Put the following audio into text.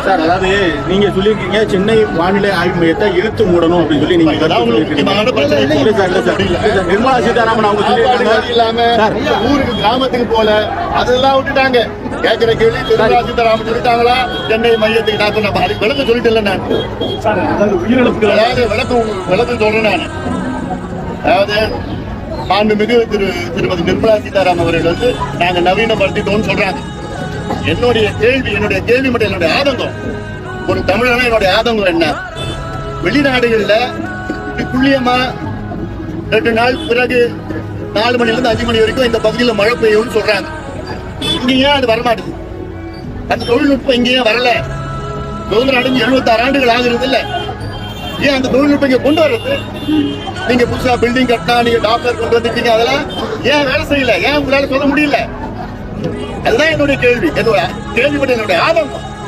Sir, அதாவது நீங்க சொல்லியிருக்கீங்க சென்னை வானிலை ஆய்வு மையத்தை இழுத்து மூடணும் அப்படின்னு சொல்லி நீங்க நிர்மலா சீதாராமன் அவங்க சொல்லியிருக்காங்க ஊருக்கு கிராமத்துக்கு போல அதெல்லாம் விட்டுட்டாங்க. கேட்கிற கேள்வி நிர்மலா சீதாராமன் சொல்லிட்டாங்களா சென்னை மையத்துக்கு? நான் சொன்ன அதுக்கு விளக்கம் சொல்லிட்டு இல்லை நான். அதாவது விளக்கம் சொல்றேன் நான். அதாவது மாண்புமிகு திருமதி நிர்மலா சீதாராமன் அவர்கள் வந்து நாங்க நவீனப்படுத்திட்டோம்னு சொல்றாங்க. என்னுடைய கேள்வி மட்டும் என்னுடைய ஆதங்கம், ஒரு தமிழனா என்னுடைய ஆதங்கம் என்ன, வெளிநாடுகள்ல துல்லியமா 2 நாள் பிறகு 4 மணில இருந்து 5 மணி வரைக்கும் இந்த பகுதியில் மழை பெய்யும்னு சொல்றாங்க. இங்கேயே அது வரமாட்டேங்குது. அந்த தொழில்நுட்பம் இங்கேயே வரல. சுதந்திரம் அடைஞ்சு 76 ஆண்டுகள் ஆகுறது இல்ல. ஏன் அந்த தொழில்நுட்பம் இங்க கொண்டு வர்றது? நீங்க புதுசா பில்டிங் கட்டினா, நீங்க டாக்டர் கொண்டு வந்துட்டீங்க, அதெல்லாம் ஏன் வேலை செய்யல? ஏன் உங்களால சொல்ல முடியல? அதுதான் என்னுடைய கேள்வி. என்னுடைய கேள்வி மட்டும் என்னுடைய ஆதங்கம்.